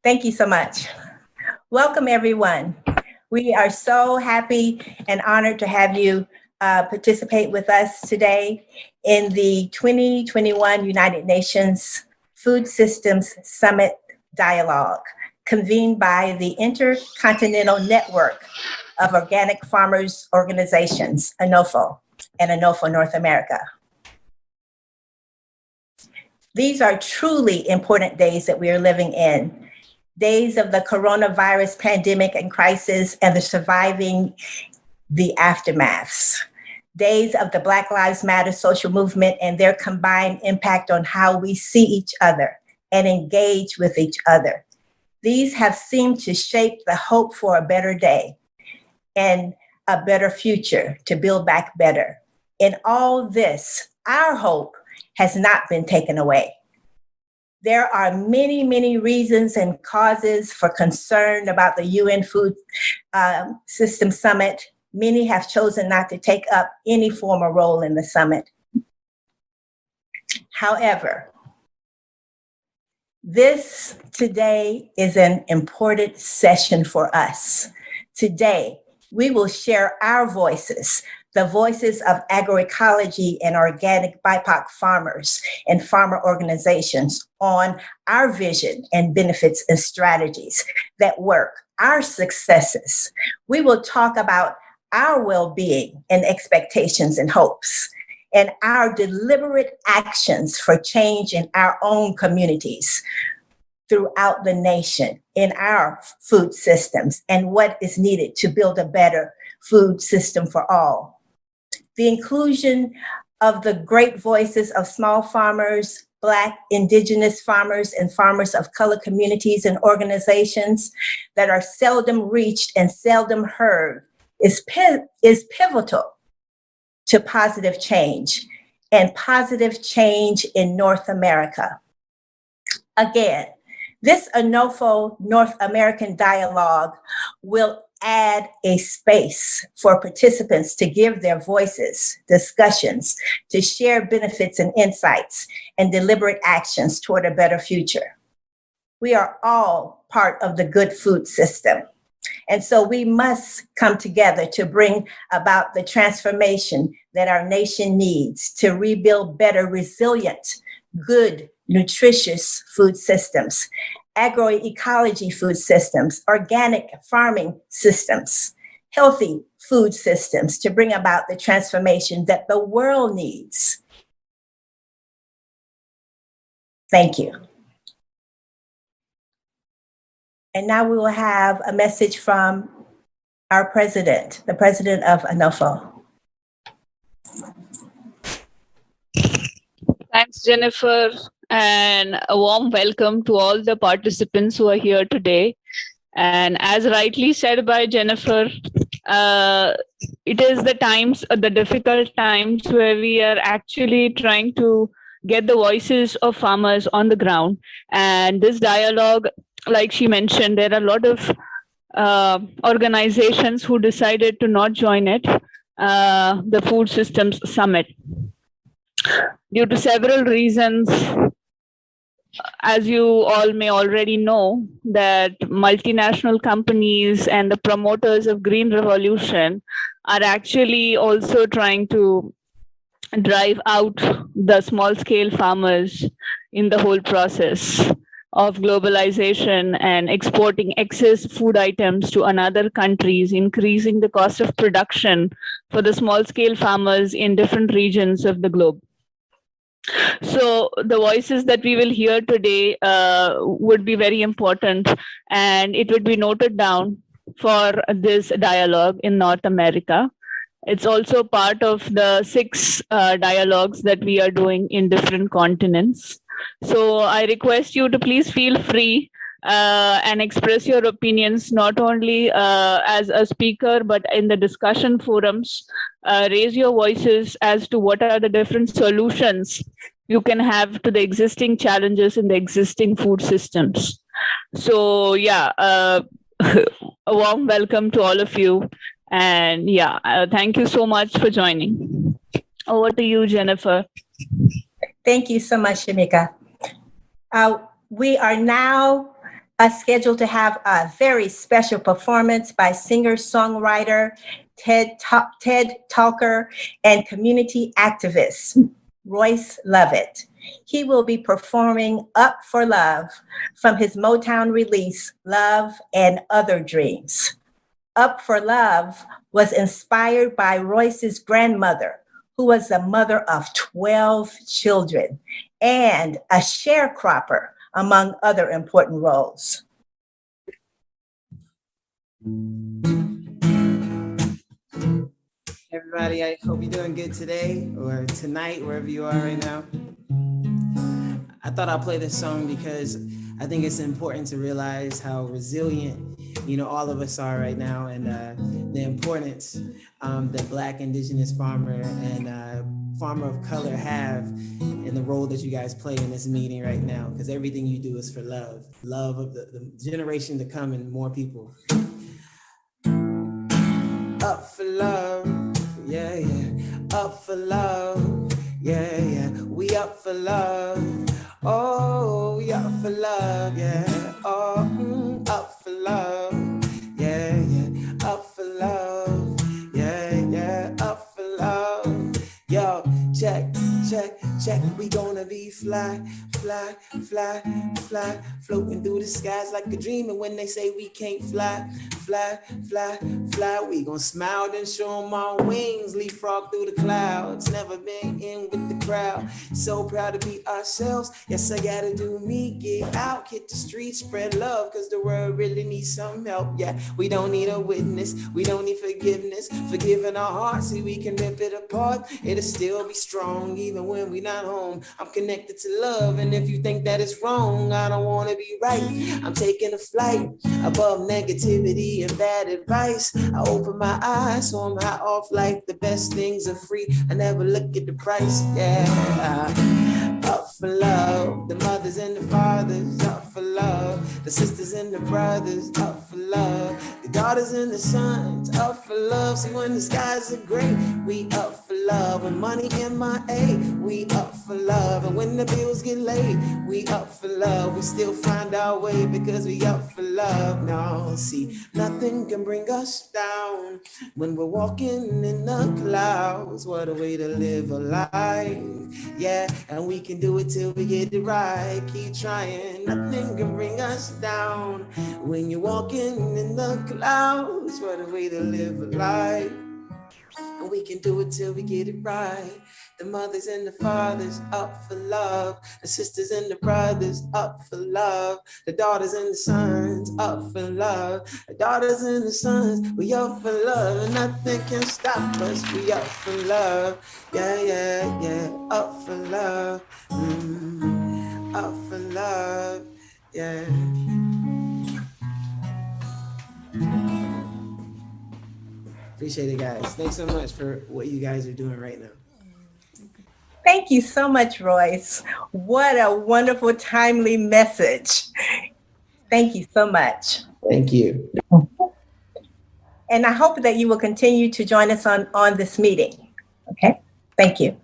Thank you so much. Welcome, everyone. We are so happy and honored to have you participate with us today in the 2021 United Nations Food Systems Summit Dialogue, convened by the Intercontinental Network of Organic Farmers Organizations, ANOFO, and ANOFO North America. These are truly important days that we are living in. Days of the coronavirus pandemic and crisis and the surviving the aftermaths. Days of the Black Lives Matter social movement and their combined impact on how we see each other and engage with each other. These have seemed to shape the hope for a better day and a better future to build back better. In all this, our hope has not been taken away. There are many, many reasons and causes for concern about the UN Food System Summit. Many have chosen not to take up any formal role in the summit. However, this today is an important session for us. Today, we will share our voices, the voices of agroecology and organic BIPOC farmers and farmer organizations on our vision and benefits and strategies that work, our successes. We will talk about our well-being and expectations and hopes, and our deliberate actions for change in our own communities throughout the nation, in our food systems, and what is needed to build a better food system for all. The inclusion of the great voices of small farmers, Black, Indigenous farmers, and farmers of color communities and organizations that are seldom reached and seldom heard is pivotal to positive change and positive change in North America. Again, this ANOFO North American dialogue will add a space for participants to give their voices, discussions, to share benefits and insights, and deliberate actions toward a better future. We are all part of the good food system. And so we must come together to bring about the transformation that our nation needs to rebuild better, resilient, good, nutritious food systems, agroecology food systems, organic farming systems, healthy food systems to bring about the transformation that the world needs. Thank you. And now we will have a message from our president, the president of ANOFO. Thanks, Jennifer, and a warm welcome to all the participants who are here today. And as rightly said by Jennifer, it is the difficult times where we are actually trying to get the voices of farmers on the ground. And this dialogue, like she mentioned, there are a lot of organizations who decided to not join it, the Food Systems Summit, due to several reasons. As you all may already know, that multinational companies and the promoters of green revolution are actually also trying to drive out the small scale farmers in the whole process of globalization and exporting excess food items to another countries, increasing the cost of production for the small scale farmers in different regions of the globe. So the voices that we will hear today would be very important, and it would be noted down for this dialogue in North America. It's also part of the 6 dialogues that we are doing in different continents. So I request you to please feel free and express your opinions, not only as a speaker, but in the discussion forums. Raise your voices as to what are the different solutions you can have to the existing challenges in the existing food systems. So yeah, a warm welcome to all of you. And yeah, thank you so much for joining. Over to you, Jennifer. Thank you so much, Shamika. We are now scheduled to have a very special performance by singer-songwriter, TED Talker, and community activist, Royce Lovett. He will be performing Up for Love from his Motown release, Love and Other Dreams. Up for Love was inspired by Royce's grandmother, who was the mother of 12 children and a sharecropper, among other important roles. Everybody, I hope you're doing good today or tonight, wherever you are right now. I thought I'd play this song because I think it's important to realize how resilient, all of us are right now, and the importance that Black, Indigenous farmer and farmer of color have in the role that you guys play in this meeting right now, because everything you do is for love of the generation to come and more people. Up for love, yeah, yeah. Up for love, yeah, yeah. We up for love. Oh, we up for love, yeah. Oh, up for love, yeah, yeah. Up for love, yeah, yeah. Up for love. Yo, check, check, check. We gonna be fly, fly, fly, fly, floating through the skies like a dream. And when they say we can't fly, fly, fly, fly, we gon' smile and show them our wings, leapfrog through the clouds. Never been in with the crowd, so proud to be ourselves. Yes, I gotta do me, get out, hit the streets, spread love, cause the world really needs some help. Yeah, we don't need a witness, we don't need forgiveness, forgiving our hearts, see we can rip it apart. It'll still be strong even when we not home. I'm connected to love, and if you think that it's wrong, I don't wanna be right. I'm taking a flight above negativity and bad advice. I open my eyes, so I'm high off life. The best things are free, I never look at the price. Yeah, up for love. The mothers and the fathers, up for love. The sisters and the brothers, up for love. The daughters and the sons, up for love. See, when the skies are gray, we up for love. When money MIA, we up for love. And when the bills get laid, we up for love. We still find our way because we up for love. No, see, nothing can bring us down when we're walking in the clouds. What a way to live a life. Yeah, and we can do it till we get it right. Keep trying, nothing can bring us down when you're walking in the clouds. What a way to live a life. And we can do it till we get it right. The mothers and the fathers, up for love. The sisters and the brothers, up for love. The daughters and the sons, up for love. The daughters and the sons, we up for love. And nothing can stop us, we up for love. Yeah, yeah, yeah, up for love. Up for love, yeah. Appreciate it, guys. Thanks so much for what you guys are doing right now. Thank you so much, Royce. What a wonderful, timely message. Thank you so much. Thank you. And I hope that you will continue to join us on this meeting. Okay, thank you.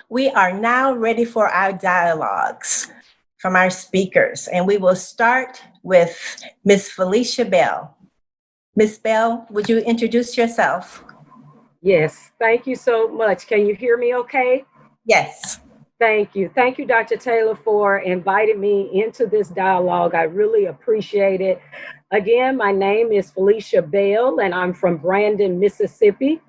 We are now ready for our dialogues from our speakers, and we will start with Ms. Felicia Bell. Ms. Bell, would you introduce yourself? Yes, thank you so much. Can you hear me okay? Yes. Thank you. Thank you, Dr. Taylor, for inviting me into this dialogue. I really appreciate it. Again, my name is Felicia Bell, and I'm from Brandon, Mississippi.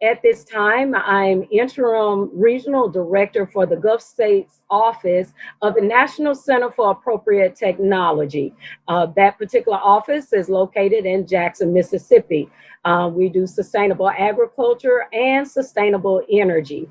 At this time, I'm interim regional director for the Gulf States office of the National Center for Appropriate Technology. That particular office is located in Jackson, Mississippi. We do sustainable agriculture and sustainable energy.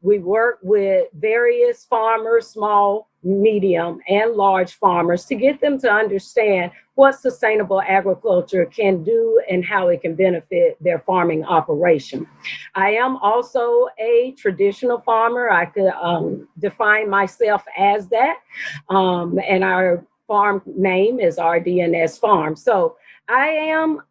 We work with various farmers, small, medium, and large farmers, to get them to understand what sustainable agriculture can do and how it can benefit their farming operation. I am also a traditional farmer. I could define myself as that. And our farm name is RDNS Farm. So I am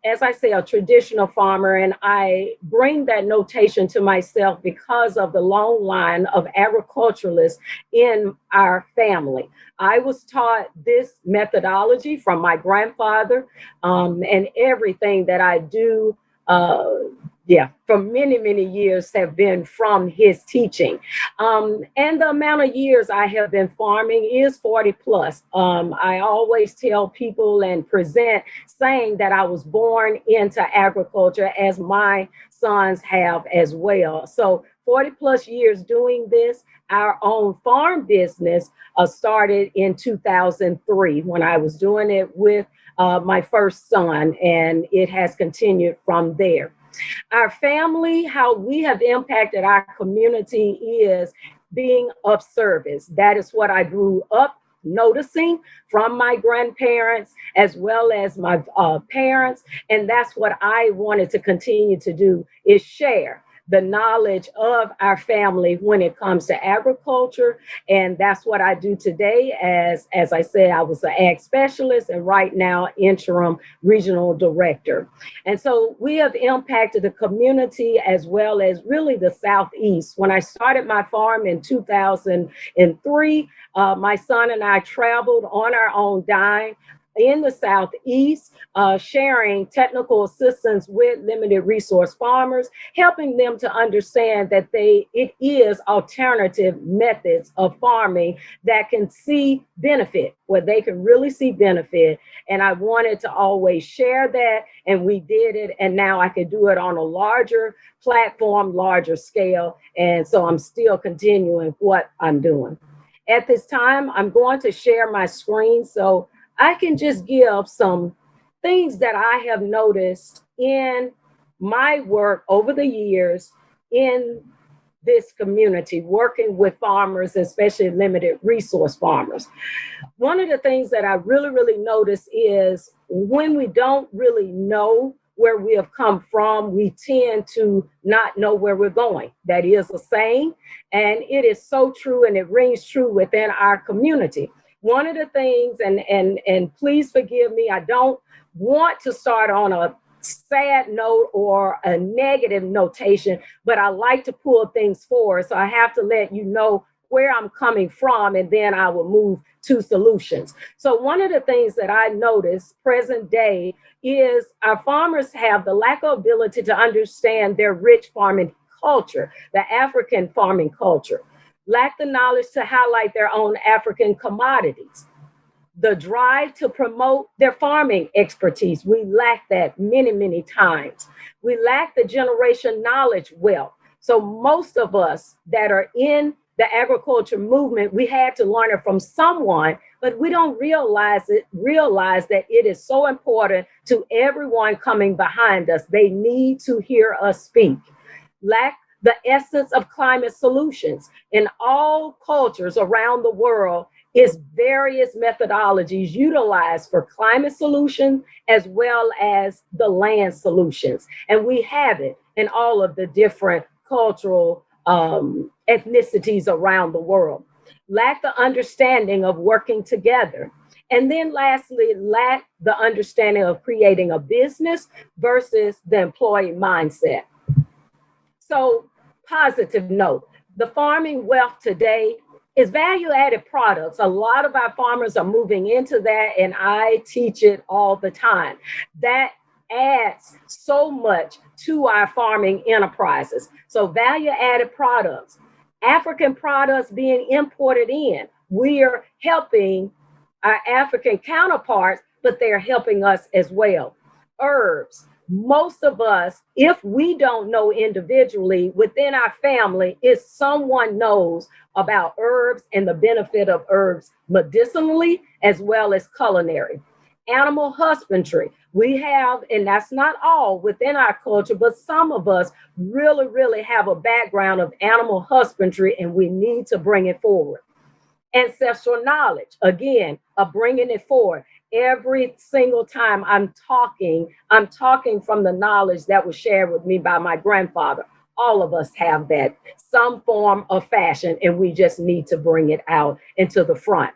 as I say, a traditional farmer, and I bring that notation to myself because of the long line of agriculturalists in our family. I was taught this methodology from my grandfather, and everything that I do, for many, many years have been from his teaching. And the amount of years I have been farming is 40 plus. I always tell people and present saying that I was born into agriculture, as my sons have as well. So 40 plus years doing this. Our own farm business started in 2003 when I was doing it with my first son, and it has continued from there. Our family, how we have impacted our community is being of service. That is what I grew up noticing from my grandparents as well as my parents. And that's what I wanted to continue to do, is share the knowledge of our family when it comes to agriculture. And that's what I do today. As I said, I was an ag specialist and right now interim regional director. And so we have impacted the community as well as really the Southeast. When I started my farm in 2003, my son and I traveled on our own dime in the Southeast, sharing technical assistance with limited resource farmers, helping them to understand that it is alternative methods of farming that can see benefit, where they can really see benefit. And I wanted to always share that, and we did it. And now I can do it on a larger platform, larger scale. And so I'm still continuing what I'm doing. At this time, I'm going to share my screen so I can just give some things that I have noticed in my work over the years in this community, working with farmers, especially limited resource farmers. One of the things that I really, really notice is when we don't really know where we have come from, we tend to not know where we're going. That is a saying, and it is so true, and it rings true within our community. One of the things, and please forgive me, I don't want to start on a sad note or a negative notation, but I like to pull things forward. So I have to let you know where I'm coming from, and then I will move to solutions. So one of the things that I notice present day is our farmers have the lack of ability to understand their rich farming culture, the African farming culture. Lack the knowledge to highlight their own African commodities, the drive to promote their farming expertise. We lack that many, many times. We lack the generation knowledge wealth. So most of us that are in the agriculture movement, we had to learn it from someone, but we don't realize that it is so important to everyone coming behind us. They need to hear us speak. Lack the essence of climate solutions. In all cultures around the world is various methodologies utilized for climate solution as well as the land solutions. And we have it in all of the different cultural ethnicities around the world. Lack the understanding of working together. And then lastly, lack the understanding of creating a business versus the employee mindset. So, positive note, the farming wealth today is value-added products. A lot of our farmers are moving into that, and I teach it all the time. That adds so much to our farming enterprises. So value-added products, African products being imported in. We are helping our African counterparts, but they're helping us as well. Herbs. Most of us, if we don't know individually, within our family, if someone knows about herbs and the benefit of herbs medicinally as well as culinary. Animal husbandry. We have, and that's not all within our culture, but some of us really, really have a background of animal husbandry, and we need to bring it forward. Ancestral knowledge, again, of bringing it forward. Every single time I'm talking from the knowledge that was shared with me by my grandfather. All of us have that, some form of fashion, and we just need to bring it out into the front.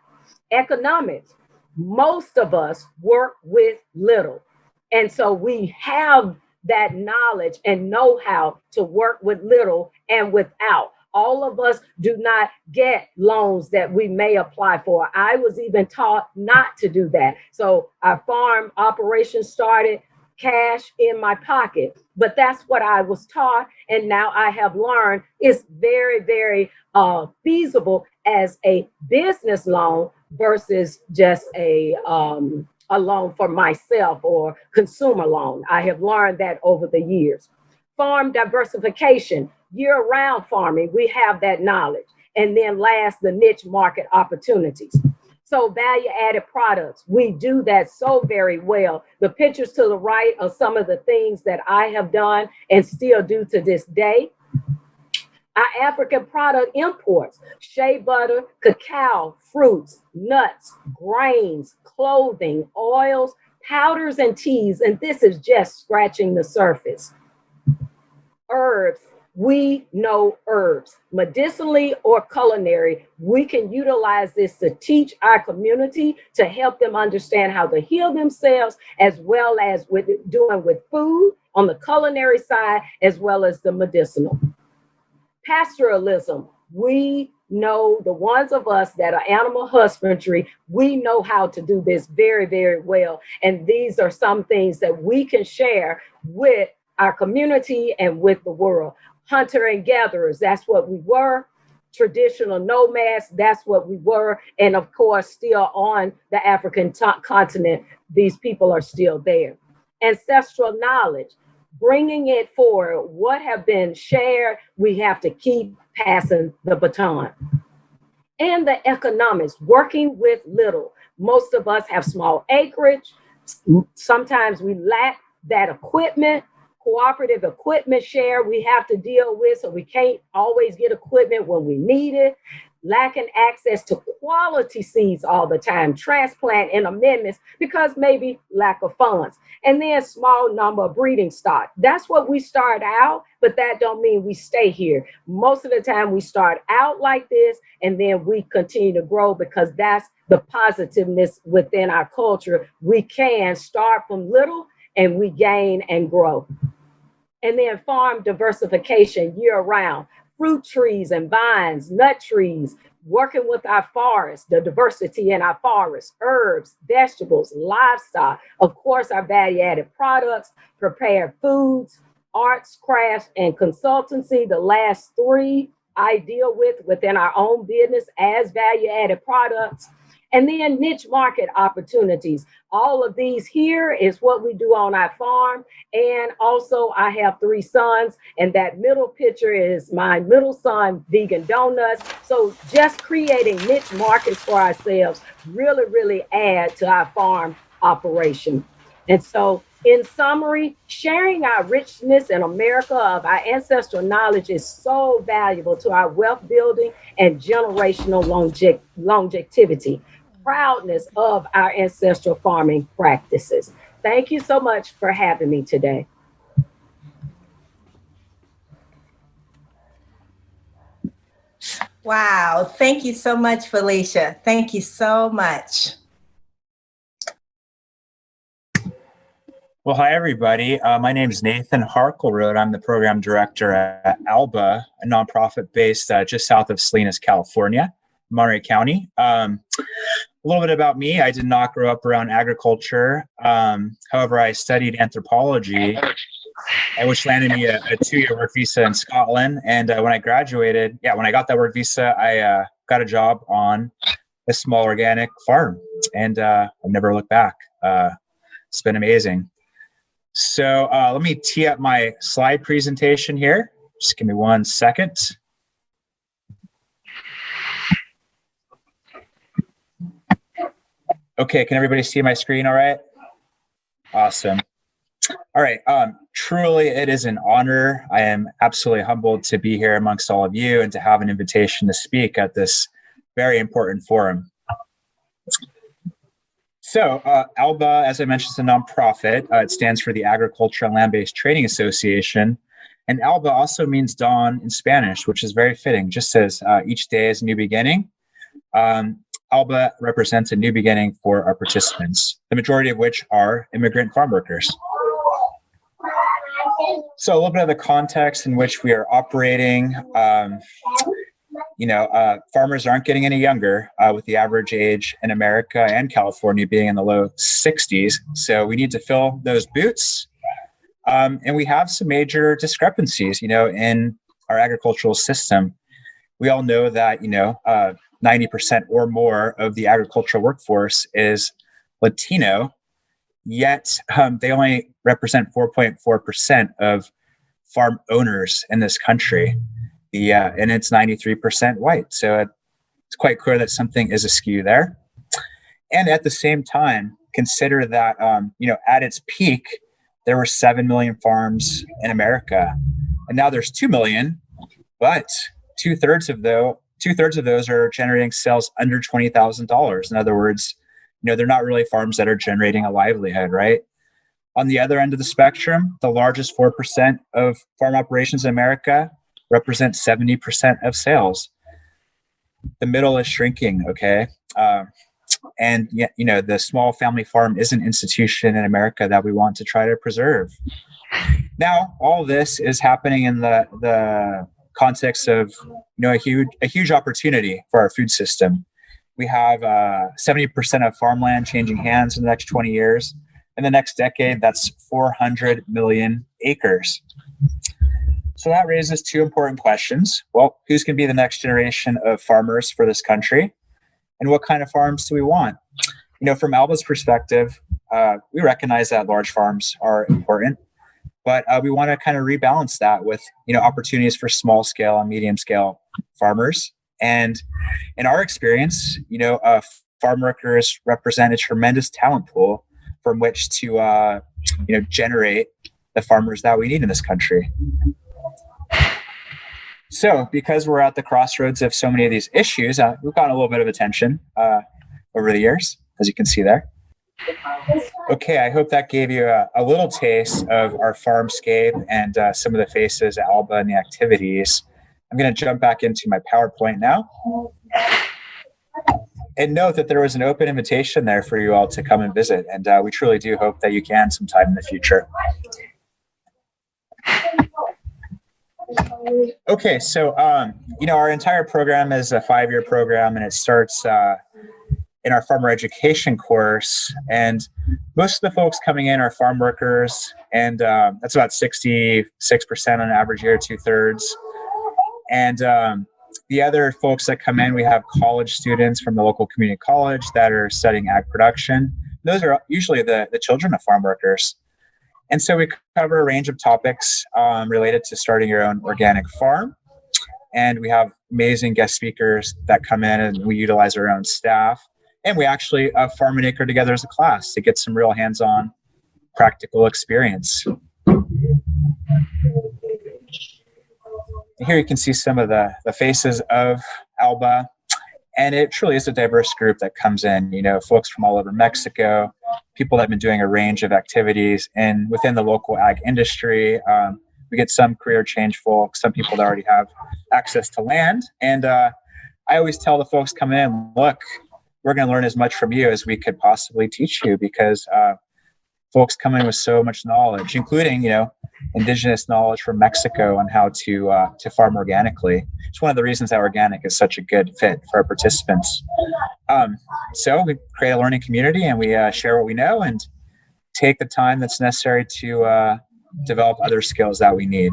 Economics. most of us work with little. And so we have that knowledge and know-how to work with little and without. All of us do not get loans that we may apply for. I was even taught not to do that. So our farm operation started cash in my pocket, but that's what I was taught. And now I have learned it's very, very feasible as a business loan versus just a loan for myself or consumer loan. I have learned that over the years. Farm diversification, year-round farming, we have that knowledge. And then last, the niche market opportunities. So value-added products, we do that so very well. The pictures to the right are some of the things that I have done and still do to this day. Our African product imports, shea butter, cacao, fruits, nuts, grains, clothing, oils, powders, and teas. And this is just scratching the surface. Herbs, we know herbs, medicinally or culinary. We can utilize this to teach our community, to help them understand how to heal themselves, as well as with doing with food on the culinary side, as well as the medicinal. Pastoralism, we know, the ones of us that are animal husbandry, we know how to do this very, very well. And these are some things that we can share with our community and with the world. Hunter and gatherers, that's what we were. Traditional nomads, that's what we were. And of course, still on the African continent, these people are still there. Ancestral knowledge, bringing it forward, what have been shared, we have to keep passing the baton. And the economics, working with little. Most of us have small acreage. Sometimes we lack that equipment. Cooperative equipment share we have to deal with, so we can't always get equipment when we need it. Lacking access to quality seeds all the time, transplant and amendments because maybe lack of funds. And then small number of breeding stock. That's what we start out, but that don't mean we stay here. Most of the time we start out like this and then we continue to grow because that's the positiveness within our culture. We can start from little and we gain and grow. And then farm diversification year round, fruit trees and vines, nut trees, working with our forests, the diversity in our forests, herbs, vegetables, livestock, of course, our value-added products, prepared foods, arts, crafts, and consultancy. The last three I deal with within our own business as value-added products. And then niche market opportunities. All of these here is what we do on our farm. And also I have 3 sons, and that middle picture is my middle son, Vegan Donuts. So just creating niche markets for ourselves really, really add to our farm operation. And so in summary, sharing our richness in America of our ancestral knowledge is so valuable to our wealth building and generational longevity. Proudness of our ancestral farming practices. Thank you so much for having me today. Wow. Thank you so much, Felicia. Thank you so much. Well, hi, everybody. My name is Nathan Harkillrod. I'm the program director at ALBA, a nonprofit based just south of Salinas, California, Monterey County. A little bit about me. I did not grow up around agriculture. However, I studied anthropology, which landed me a 2-year work visa in Scotland. And when I graduated, when I got that work visa, I got a job on a small organic farm. And I've never looked back. It's been amazing. So let me tee up my slide presentation here. Just give me 1 second. Okay, can everybody see my screen all right? Awesome. All right, truly it is an honor. I am absolutely humbled to be here amongst all of you and to have an invitation to speak at this very important forum. So ALBA, as I mentioned, is a nonprofit. It stands for the Agriculture and Land-Based Training Association. And ALBA also means dawn in Spanish, which is very fitting, just as each day is a new beginning. ALBA represents a new beginning for our participants, the majority of which are immigrant farm workers. So a little bit of the context in which we are operating. Farmers aren't getting any younger, with the average age in America and California being in the low 60s. So we need to fill those boots. And we have some major discrepancies, in our agricultural system. We all know that, 90% or more of the agricultural workforce is Latino, yet they only represent 4.4% of farm owners in this country. And it's 93% white. So it's quite clear that something is askew there. And at the same time, consider that, at its peak, there were 7 million farms in America. And now there's 2 million, but two-thirds of those are generating sales under $20,000. In other words, they're not really farms that are generating a livelihood, right? On the other end of the spectrum, the largest 4% of farm operations in America represent 70% of sales. The middle is shrinking, okay? And the small family farm is an institution in America that we want to try to preserve. Now, all this is happening in the context of a huge opportunity for our food system. We have 70% of farmland changing hands in the next 20 years. In the next decade, that's 400 million acres. So that raises two important questions. Well, who's going to be the next generation of farmers for this country? And what kind of farms do we want? From ALBA's perspective, we recognize that large farms are important, but we want to kind of rebalance that with, opportunities for small scale and medium scale farmers. And in our experience, farm workers represent a tremendous talent pool from which to, generate the farmers that we need in this country. So because we're at the crossroads of so many of these issues, we've gotten a little bit of attention over the years, as you can see there. Okay, I hope that gave you a little taste of our farmscape and some of the faces at ALBA and the activities. I'm going to jump back into my PowerPoint now. And note that there was an open invitation there for you all to come and visit. And we truly do hope that you can sometime in the future. Okay, so, our entire program is a 5-year program, and it starts in our farmer education course. And most of the folks coming in are farm workers, and that's about 66% on an average year, 2/3. And the other folks that come in, we have college students from the local community college that are studying ag production. Those are usually the children of farm workers. And so we cover a range of topics related to starting your own organic farm. And we have amazing guest speakers that come in, and we utilize our own staff. And we actually farm an acre together as a class to get some real hands-on practical experience. Here you can see some of the faces of ALBA. And it truly is a diverse group that comes in, folks from all over Mexico, people that have been doing a range of activities and within the local ag industry. We get some career change folks, some people that already have access to land. And I always tell the folks coming in, look, we're going to learn as much from you as we could possibly teach you, because folks come in with so much knowledge, including, indigenous knowledge from Mexico on how to farm organically. It's one of the reasons that organic is such a good fit for our participants. So we create a learning community, and we share what we know and take the time that's necessary to develop other skills that we need.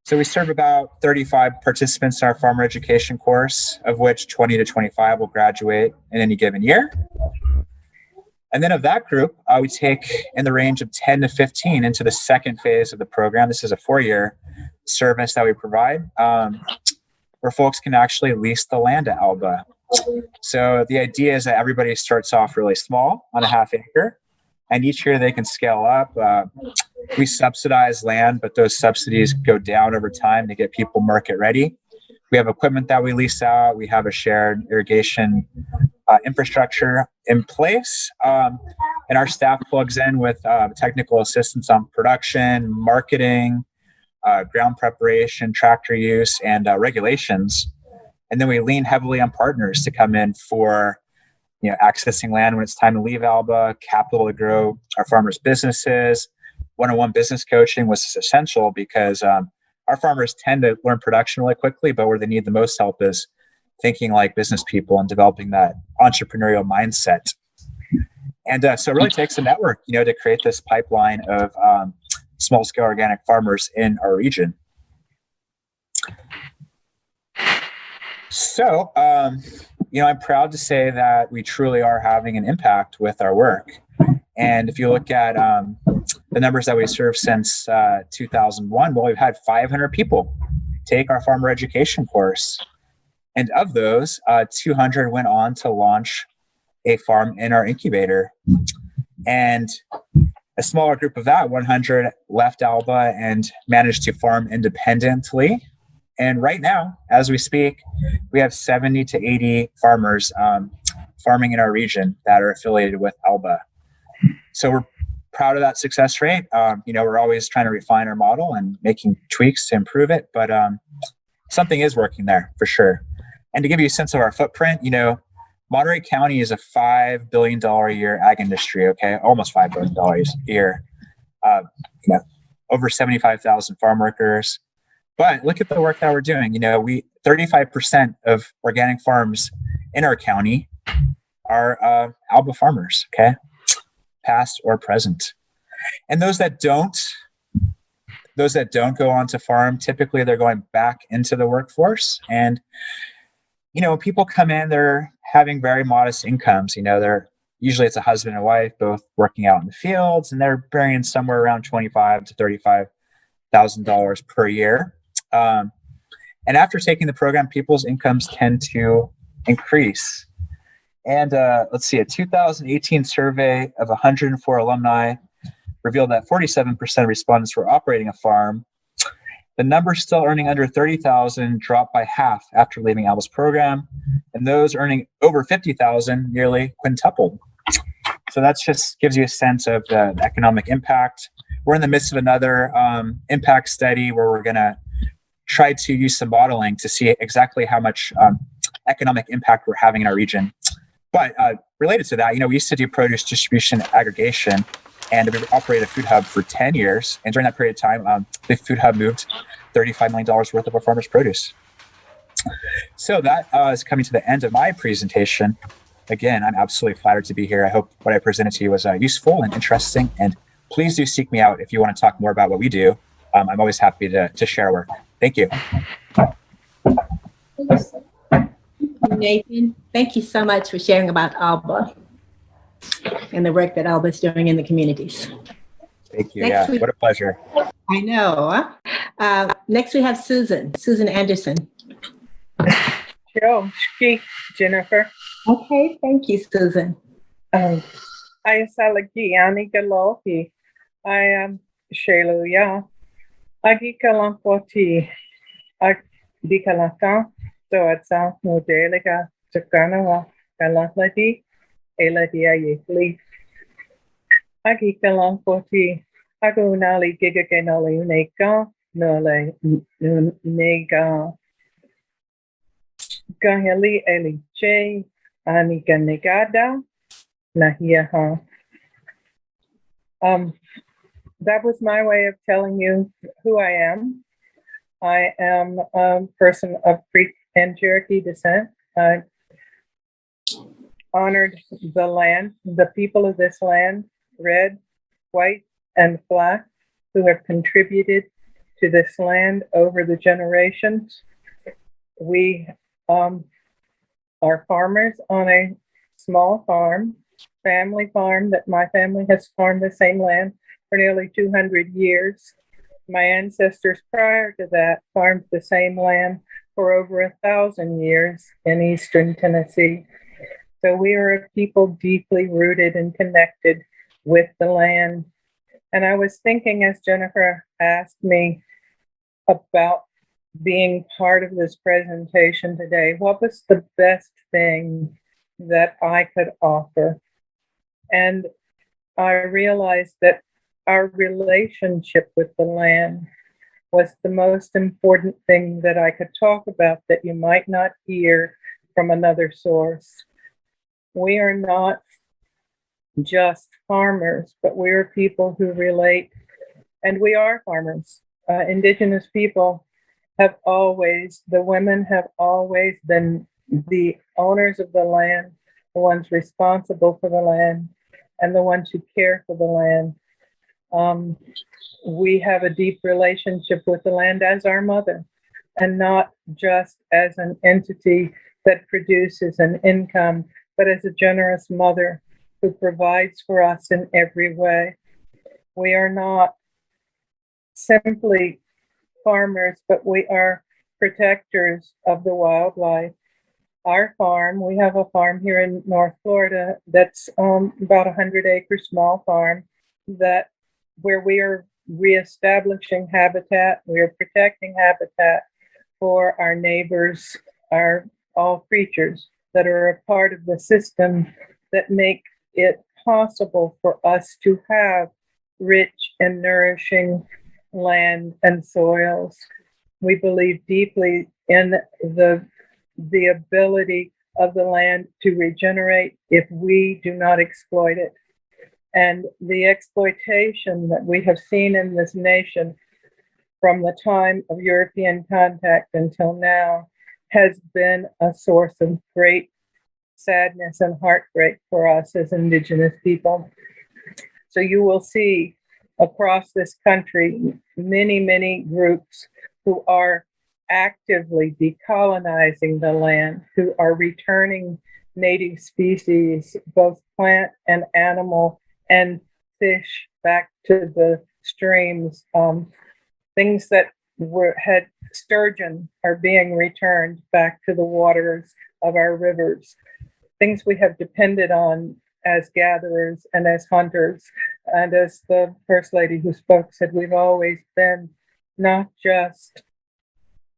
So we serve about 35 participants in our farmer education course, of which 20 to 25 will graduate in any given year. And then of that group, we take in the range of 10 to 15 into the second phase of the program. This is a 4-year service that we provide, where folks can actually lease the land at ALBA. So the idea is that everybody starts off really small on a half acre, and each year they can scale up. We subsidize land, but those subsidies go down over time to get people market ready. We have equipment that we lease out. We have a shared irrigation infrastructure in place. And our staff plugs in with technical assistance on production, marketing, ground preparation, tractor use, and regulations. And then we lean heavily on partners to come in for, accessing land when it's time to leave Alba, capital to grow our farmers' businesses. One-on-one business coaching was essential because our farmers tend to learn production really quickly, but where they need the most help is thinking like business people and developing that entrepreneurial mindset. And so it really takes a network, to create this pipeline of small-scale organic farmers in our region. So, I'm proud to say that we truly are having an impact with our work. And if you look at the numbers that we served since 2001, well, we've had 500 people take our farmer education course. And of those, 200 went on to launch a farm in our incubator. And a smaller group of that, 100, left Alba and managed to farm independently. And right now, as we speak, we have 70 to 80 farmers farming in our region that are affiliated with Alba. So we're proud of that success rate. We're always trying to refine our model and making tweaks to improve it, but something is working there for sure. And to give you a sense of our footprint, Monterey County is a $5 billion a year ag industry, okay? Almost $5 billion a year. Over 75,000 farm workers. But look at the work that we're doing. 35% of organic farms in our county are Alba farmers, okay? Past or present. And those that don't go on to farm, typically they're going back into the workforce. And, when people come in, they're having very modest incomes. They're usually it's a husband and wife both working out in the fields, and they're bringing somewhere around $25,000 to $35,000 per year. And after taking the program, people's incomes tend to increase. And let's see, a 2018 survey of 104 alumni revealed that 47% of respondents were operating a farm. The numbers still earning under $30,000 dropped by half after leaving Alba's program, and those earning over $50,000 nearly quintupled. So that just gives you a sense of the economic impact. We're in the midst of another impact study where we're going to try to use some modeling to see exactly how much economic impact we're having in our region. But related to that, we used to do produce distribution aggregation, and we operated a food hub for 10 years. And during that period of time, the food hub moved $35 million worth of our farmers' produce. So that is coming to the end of my presentation. Again, I'm absolutely flattered to be here. I hope what I presented to you was useful and interesting. And please do seek me out if you want to talk more about what we do. I'm always happy to share our work. Thank you. Nathan, thank you so much for sharing about Alba and the work that Alba is doing in the communities. Thank you. What a pleasure. I know. Next, we have Susan Anderson. Sure, speak, Jennifer. Okay, thank you, Susan. I salagi ani galohi. I am Sheluya. Agi kalampoti. Di kalaka. So at South Modelega, Chakanawa, Kalakladi, Eladia Yekli. Agi kalampoti. Agunali gigagenali nega, nole nega. Gaheli Eli J. Anika Negada Nahiaha. That was my way of telling you who I am. I am a person of Creek and Cherokee descent. I honored the land, the people of this land, red, white, and black, who have contributed to this land over the generations. We are farmers on a small farm, family farm that my family has farmed the same land for nearly 200 years. My ancestors prior to that farmed the same land for over 1,000 years in eastern Tennessee. So we are a people deeply rooted and connected with the land. And I was thinking as Jennifer asked me about being part of this presentation today, what was the best thing that I could offer? And I realized that our relationship with the land was the most important thing that I could talk about that you might not hear from another source. We are not just farmers, but we are people who relate, and we are farmers. Indigenous people have always, the women have always been the owners of the land, the ones responsible for the land, and the ones who care for the land. We have a deep relationship with the land as our mother, and not just as an entity that produces an income, but as a generous mother who provides for us in every way. We are not simply farmers, but we are protectors of the wildlife. Our farm, we have a farm here in North Florida that's about 100-acre small farm that where we are reestablishing habitat, we are protecting habitat for our neighbors, all creatures that are a part of the system that make it possible for us to have rich and nourishing land and soils. We believe deeply in the ability of the land to regenerate if we do not exploit it. And the exploitation that we have seen in this nation from the time of European contact until now has been a source of great sadness and heartbreak for us as Indigenous people. So you will see across this country many, many groups who are actively decolonizing the land, who are returning native species, both plant and animal, and fish back to the streams. Things that had sturgeon are being returned back to the waters of our rivers. Things we have depended on as gatherers and as hunters. And as the First Lady who spoke said, we've always been not just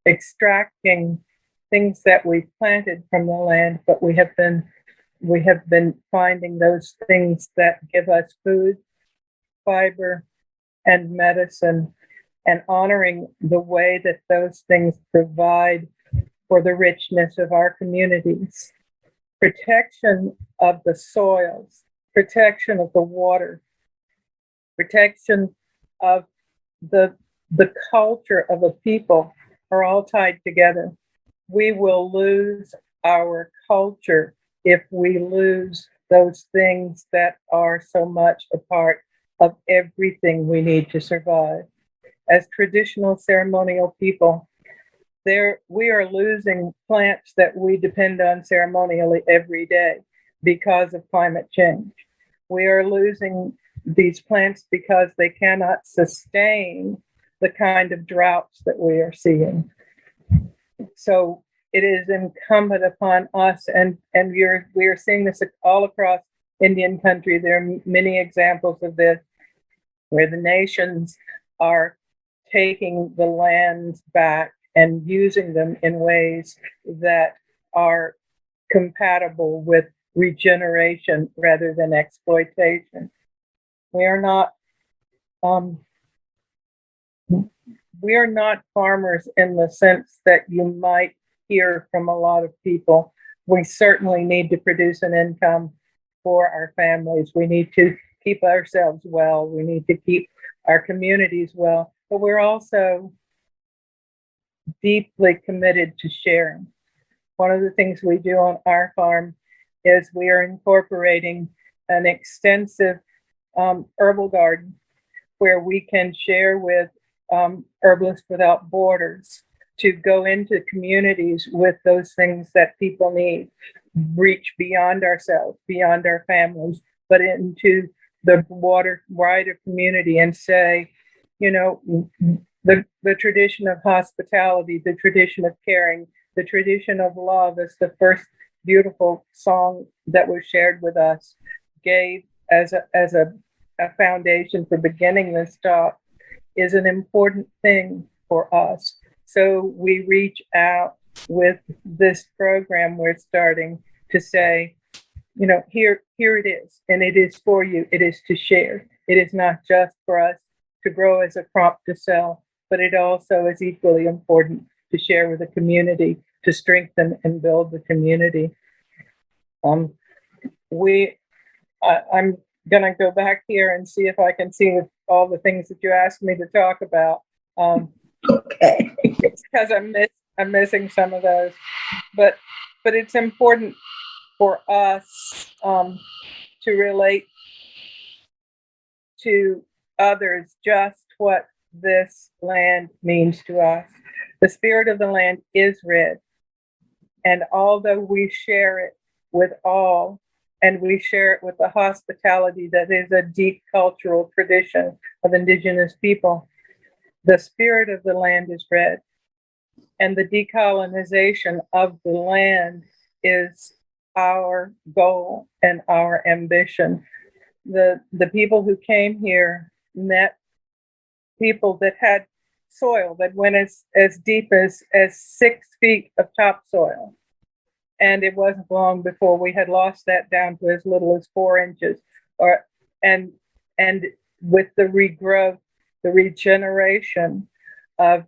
extracting things that we planted from the land, but we have been finding those things that give us food, fiber, and medicine, and honoring the way that those things provide for the richness of our communities. Protection of the soils, protection of the water, protection of the culture of a people are all tied together. We will lose our culture if we lose those things that are so much a part of everything we need to survive. As traditional ceremonial people, we are losing plants that we depend on ceremonially every day because of climate change. We are losing these plants because they cannot sustain the kind of droughts that we are seeing. So it is incumbent upon us, and we are seeing this all across Indian country. There are many examples of this where the nations are taking the lands back and using them in ways that are compatible with regeneration rather than exploitation. We are not farmers in the sense that you might hear from a lot of people. We certainly need to produce an income for our families. We need to keep ourselves well. We need to keep our communities well. But we're also deeply committed to sharing. One of the things we do on our farm is we are incorporating an extensive herbal garden where we can share with Herbalists Without Borders to go into communities with those things that people need, reach beyond ourselves, beyond our families, but into the wider community and say, you know, the tradition of hospitality, the tradition of caring, the tradition of love, as the first beautiful song that was shared with us gave as a foundation for beginning this talk, is an important thing for us. So we reach out with this program we're starting to say, you know, here it is, and it is for you. It is to share. It is not just for us to grow as a crop to sell, but but it also is equally important to share with the community, to strengthen and build the community. I'm going to go back here and see if I can see all the things that you asked me to talk about. Okay. Because I'm missing some of those, but it's important for us to relate to others just what this land means to us. The spirit of the land is red, and although we share it with all, and we share it with the hospitality that is a deep cultural tradition of Indigenous people, the spirit of the land is red. And the decolonization of the land is our goal and our ambition. The people who came here met people that had soil that went as deep as 6 feet of topsoil. And it wasn't long before we had lost that down to as little as 4 inches. And with the regrowth, the regeneration of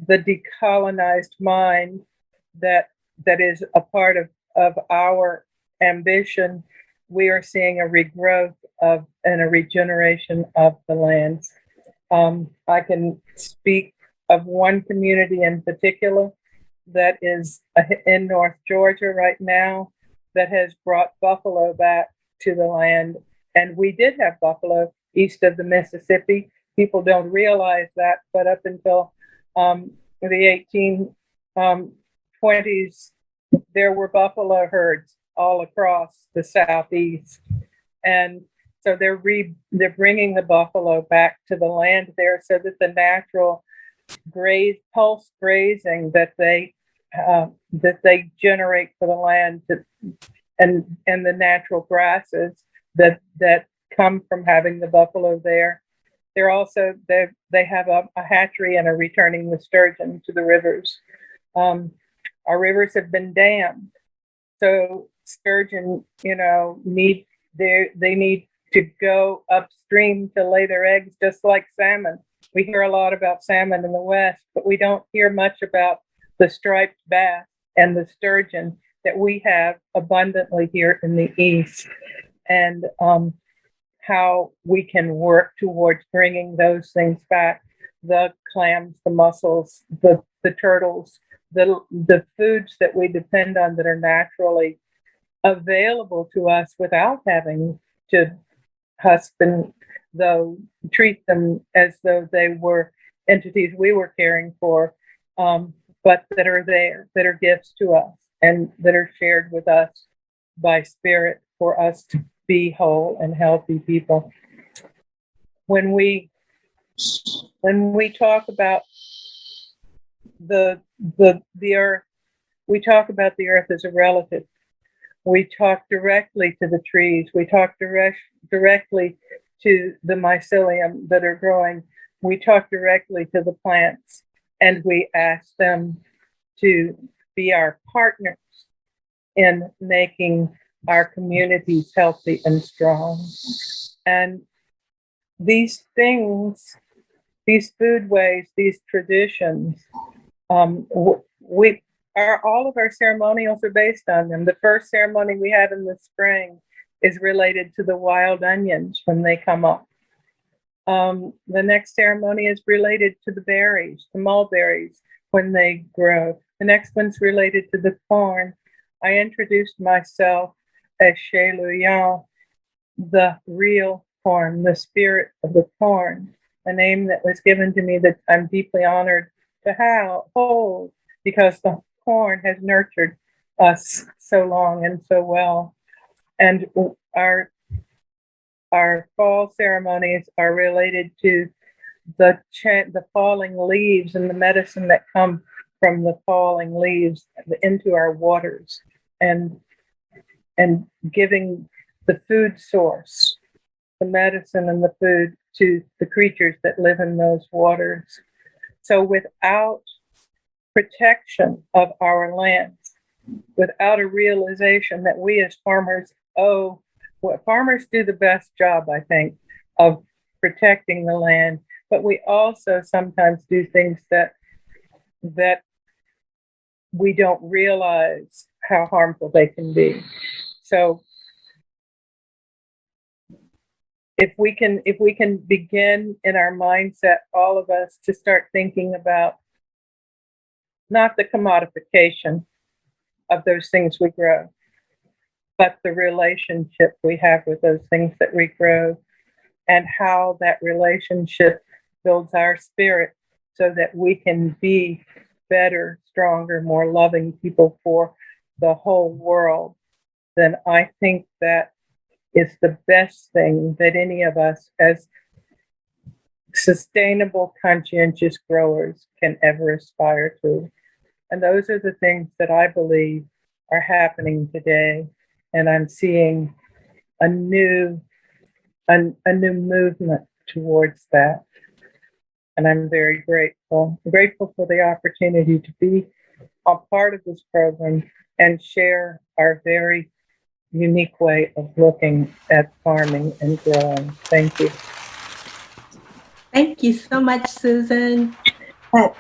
the decolonized mind that is a part of our ambition, we are seeing a regrowth of and a regeneration of the lands. I can speak of one community in particular that is in North Georgia right now that has brought buffalo back to the land. And we did have buffalo east of the Mississippi. People don't realize that, but up until the 1820s, there were buffalo herds all across the Southeast. And so they're bringing the buffalo back to the land there so that the natural pulse grazing that they generate for the land and the natural grasses that come from having the buffalo there. They're also they have a hatchery and are returning the sturgeon to the rivers. Our rivers have been dammed, so sturgeon, need to go upstream to lay their eggs, just like salmon. We hear a lot about salmon in the West, but we don't hear much about the striped bass and the sturgeon that we have abundantly here in the East, and how we can work towards bringing those things back. The clams, the mussels, the turtles, the foods that we depend on that are naturally available to us without having to husband treat them as though they were entities we were caring for, but that are there, that are gifts to us and that are shared with us by spirit for us to be whole and healthy people. When we talk about the earth, we talk about the earth as a relative. We talk directly to the trees. We talk directly to the mycelium that are growing. We talk directly to the plants, and we ask them to be our partners in making our communities healthy and strong. And these things, these foodways, these traditions, all of our ceremonials are based on them. The first ceremony we had in the spring is related to the wild onions when they come up. The next ceremony is related to the berries, the mulberries, when they grow. The next one's related to the corn. I introduced myself as Chez Luyan, the real corn, the spirit of the corn, a name that was given to me that I'm deeply honored to hold, because the corn has nurtured us so long and so well. And our fall ceremonies are related to the falling leaves and the medicine that come from the falling leaves into our waters, and giving the food source, the medicine and the food to the creatures that live in those waters. So without protection of our lands, without a realization that we as farmers farmers do the best job, I think, of protecting the land. but we also sometimes do things that we don't realize how harmful they can be. So if we can begin in our mindset, all of us, to start thinking about not the commodification of those things we grow, but the relationship we have with those things that we grow, and how that relationship builds our spirit so that we can be better, stronger, more loving people for the whole world, then I think that is the best thing that any of us as sustainable, conscientious growers can ever aspire to. And those are the things that I believe are happening today. And I'm seeing a new movement towards that. And I'm very grateful. I'm grateful for the opportunity to be a part of this program and share our very unique way of looking at farming and growing. Thank you. Thank you so much, Susan.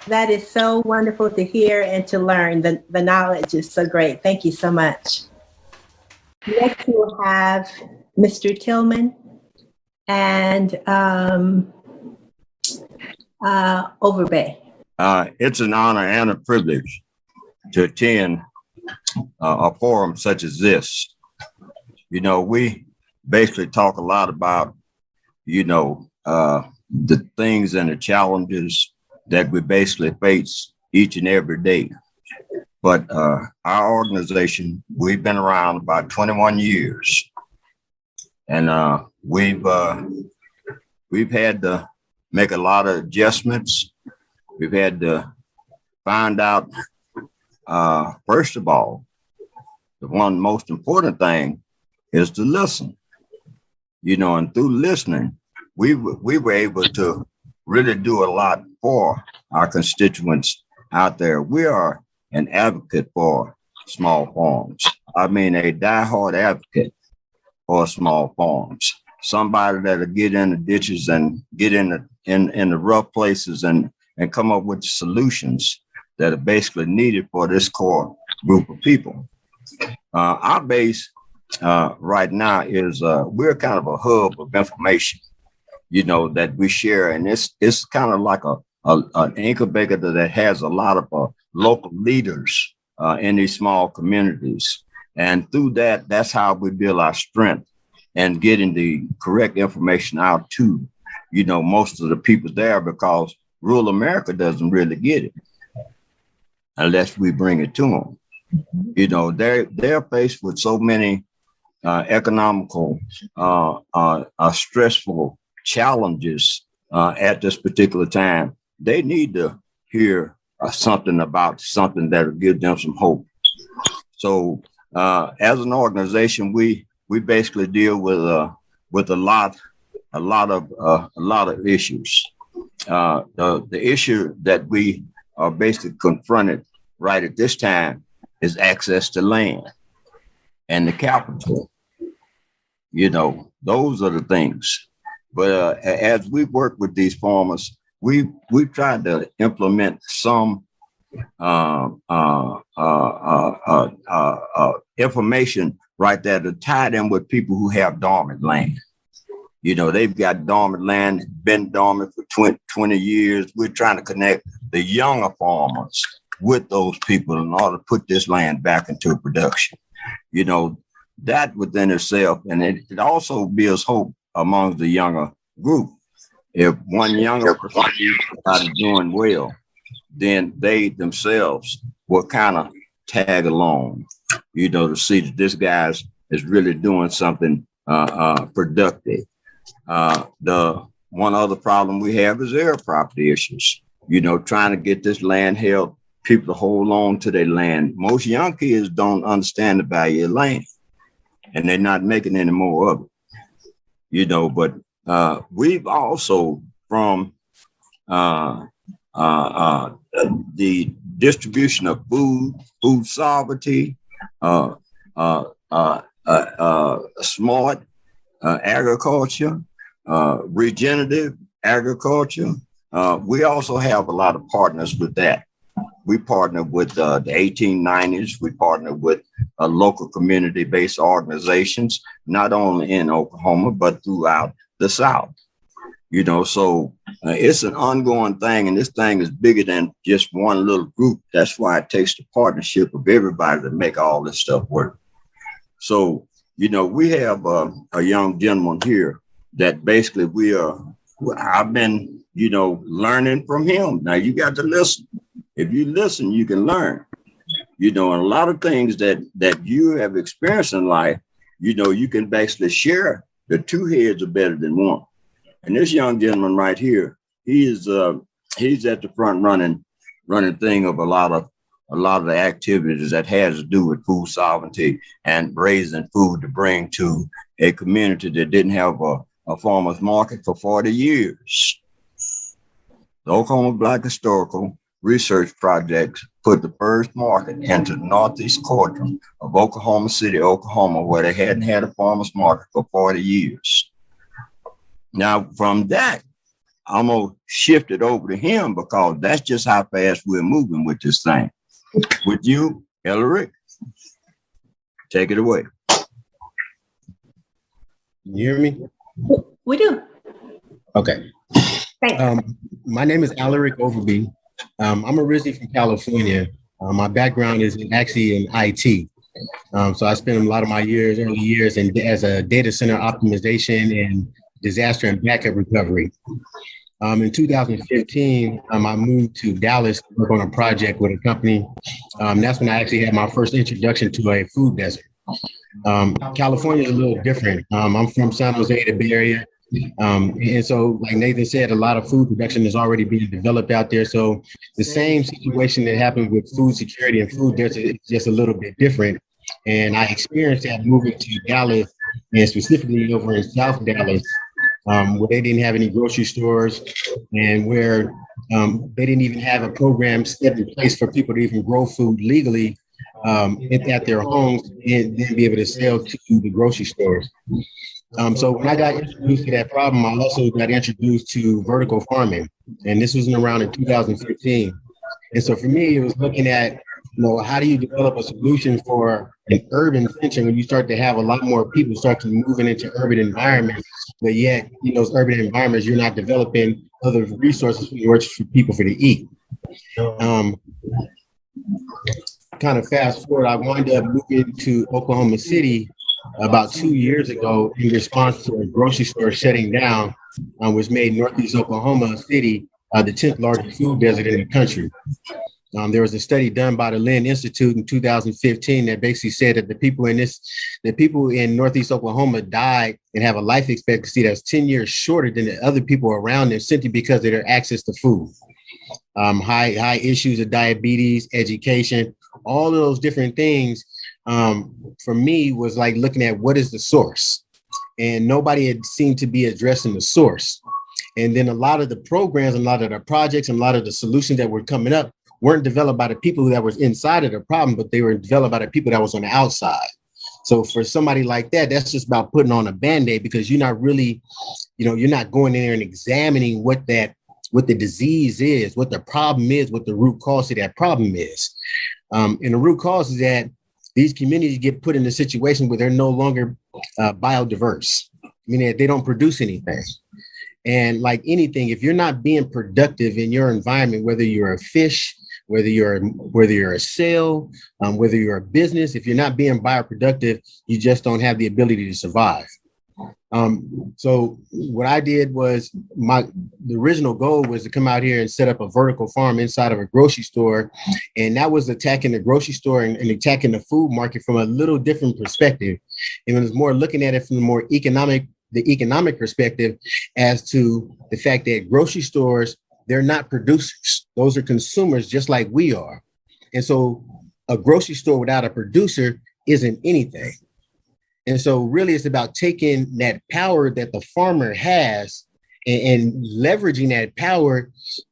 That is so wonderful to hear and to learn. The knowledge is so great. Thank you so much. Next, we'll have Mr. Tillman and Overbay. It's an honor and a privilege to attend a forum such as this. You know, we basically talk a lot about, the things and the challenges that we basically face each and every day. But our organization, we've been around about 21 years, and we've had to make a lot of adjustments. We've had to find out, first of all, the one most important thing is to listen. And through listening, we were able to really do a lot for our constituents out there. We are an advocate for small farms. I mean, a diehard advocate for small farms. Somebody that'll get in the ditches and get in the rough places and come up with solutions that are basically needed for this core group of people. Our base right now is we're kind of a hub of information, that we share, and it's kind of like an incubator that has a lot of local leaders in these small communities, and through that's how we build our strength and getting the correct information out to most of the people there, because rural America doesn't really get it unless we bring it to them. They're faced with so many economical, stressful challenges at this particular time. They need to hear something about something that will give them some hope. So, as an organization, we basically deal with a lot of issues. The issue that we are basically confronted right at this time is access to land and the capital. Those are the things. But as we work with these farmers, we've tried to implement some information right there to tie them with people who have dormant land. They've got dormant land, been dormant for 20 years. We're trying to connect the younger farmers with those people in order to put this land back into production. That within itself, and it also builds hope among the younger group. If one younger person is doing well, then they themselves will kind of tag along, to see that this guy is really doing something productive. The one other problem we have is air property issues. Trying to get this land held, people to hold on to their land. Most young kids don't understand the value of land, and they're not making any more of it. But we've also, from the distribution of food sovereignty, smart agriculture, regenerative agriculture. We also have a lot of partners with that. We partner with the 1890s. We partner with local community-based organizations, not only in Oklahoma, but throughout the South. You know, so it's an ongoing thing, and this thing is bigger than just one little group. That's why it takes the partnership of everybody to make all this stuff work. So, you know, we have a young gentleman here that basically I've been, you know, learning from him. Now you got to listen. If you listen, you can learn, you know, and a lot of things that you have experienced in life, you know, you can basically share. The two heads are better than one. And this young gentleman right here, he's at the front running thing of a lot of the activities that has to do with food sovereignty and raising food to bring to a community that didn't have a farmer's market for 40 years. The Oklahoma Black Historical Research Project put the first market into the northeast quadrant of Oklahoma City, Oklahoma, where they hadn't had a farmer's market for 40 years. Now, from that, I'm going to shift it over to him because that's just how fast we're moving with this thing. With you, Elric, take it away. You hear me? We do. Okay. Thanks. My name is Alaric Overby. I'm originally from California. My background is actually in IT. So I spent a lot of my early years as a data center optimization and disaster and backup recovery. In 2015, I moved to Dallas to work on a project with a company. That's when I actually had my first introduction to a food desert. California is a little different. I'm from San Jose, the Bay Area. And so, like Nathan said, a lot of food production is already being developed out there. So the same situation that happened with food security and food desert is just a little bit different. And I experienced that moving to Dallas, and specifically over in South Dallas, where they didn't have any grocery stores and where they didn't even have a program set in place for people to even grow food legally at their homes and then be able to sell to the grocery stores. So when I got introduced to that problem, I also got introduced to vertical farming, and this was around in 2015. And so for me, it was looking at, how do you develop a solution for an urban center when you start to have a lot more people starting moving into urban environments, but yet in those urban environments, you're not developing other resources for people to eat. Kind of fast forward, I wound up moving to Oklahoma City about 2 years ago in response to a grocery store shutting down, which made Northeast Oklahoma City the 10th largest food desert in the country. There was a study done by the Lynn Institute in 2015 that basically said that the people in Northeast Oklahoma died and have a life expectancy that's 10 years shorter than the other people around them simply because of their access to food. High issues of diabetes, education, all of those different things. For me was like looking at what is the source, and nobody had seemed to be addressing the source. And then a lot of the programs, a lot of the projects, and a lot of the solutions that were coming up weren't developed by the people that was inside of the problem, but they were developed by the people that was on the outside. So for somebody like that, that's just about putting on a Band-Aid because you're not really, you're not going in there and examining what the disease is, what the problem is, what the root cause of that problem is. And the root cause is that these communities get put in a situation where they're no longer biodiverse, meaning that they don't produce anything. And like anything, if you're not being productive in your environment, whether you're a fish, whether you're a cell, whether you're a business, if you're not being bioproductive, you just don't have the ability to survive. So what I did was the original goal was to come out here and set up a vertical farm inside of a grocery store. And that was attacking the grocery store and attacking the food market from a little different perspective. And it was more looking at it from the economic perspective as to the fact that grocery stores, they're not producers. Those are consumers just like we are. And so a grocery store without a producer isn't anything. And so really it's about taking that power that the farmer has and leveraging that power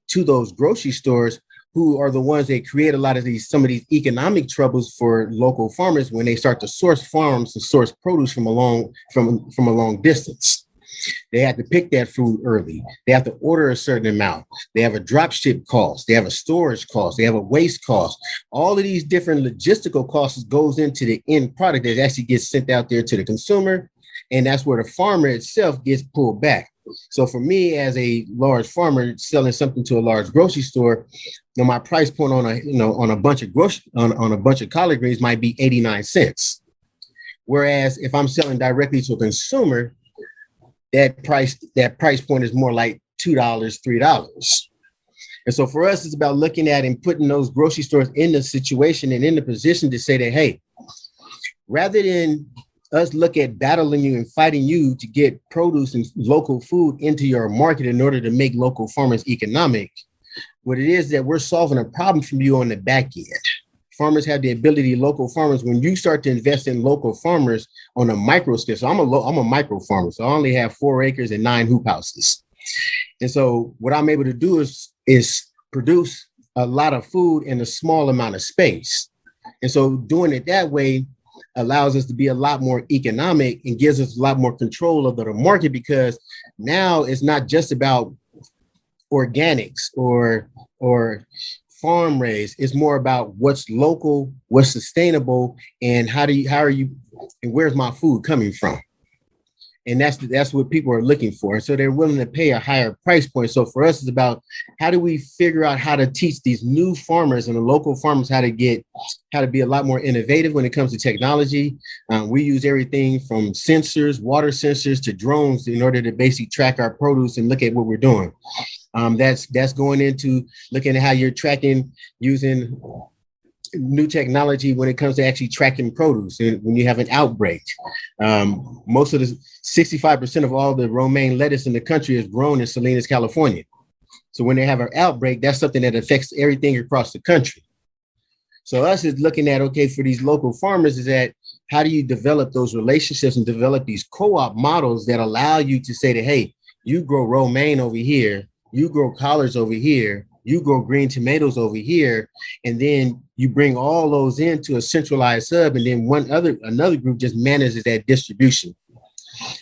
to those grocery stores who are the ones that create some of these economic troubles for local farmers when they start to source farms and source produce from a long distance. They have to pick that food early. They have to order a certain amount. They have a drop ship cost. They have a storage cost. They have a waste cost. All of these different logistical costs goes into the end product that actually gets sent out there to the consumer. And that's where the farmer itself gets pulled back. So for me, as a large farmer selling something to a large grocery store, my price point on a bunch of collard greens might be 89 cents. Whereas if I'm selling directly to a consumer, that price point is more like $2, $3. And so for us, it's about looking at and putting those grocery stores in the situation and in the position to say that, hey, rather than us look at battling you and fighting you to get produce and local food into your market in order to make local farmers economic, what it is that we're solving a problem from you on the back end. Farmers have the ability, local farmers, when you start to invest in local farmers on a micro scale. So I'm a micro farmer, so I only have 4 acres and 9 hoop houses. And so what I'm able to do is produce a lot of food in a small amount of space. And so doing it that way allows us to be a lot more economic and gives us a lot more control of the market, because now it's not just about organics or farm raised. It's more about what's local, what's sustainable, and how are you, and where's my food coming from? And that's what people are looking for. And so they're willing to pay a higher price point. So for us, it's about how do we figure out how to teach these new farmers and the local farmers how to be a lot more innovative when it comes to technology. We use everything from sensors, water sensors, to drones in order to basically track our produce and look at what we're doing. That's going into looking at how you're tracking using new technology when it comes to actually tracking produce. And when you have an outbreak, most of the 65% of all the romaine lettuce in the country is grown in Salinas, California. So when they have an outbreak, that's something that affects everything across the country. So us is looking at, okay, for these local farmers, is that how do you develop those relationships and develop these co-op models that allow you to say that, hey, you grow romaine over here, you grow collards over here, you grow green tomatoes over here, and then you bring all those into a centralized hub, and then another group just manages that distribution.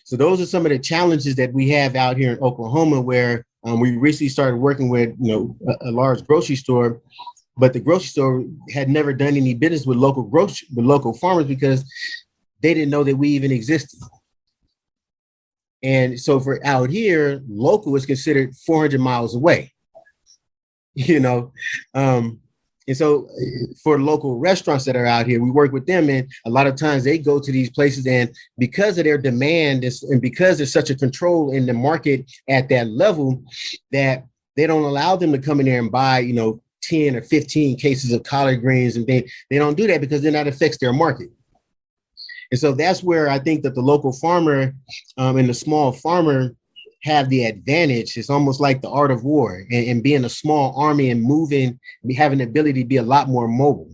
So those are some of the challenges that we have out here in Oklahoma, where we recently started working with a large grocery store, but the grocery store had never done any business with local farmers because they didn't know that we even existed. And so for out here, local is considered 400 miles away. And so for local restaurants that are out here, we work with them, and a lot of times they go to these places, and because of their demand and because there's such a control in the market at that level, that they don't allow them to come in there and buy 10 or 15 cases of collard greens, and they don't do that because then that affects their market. And so that's where I think that the local farmer and the small farmer have the advantage. It's almost like the art of war, and being a small army and moving, having the ability to be a lot more mobile.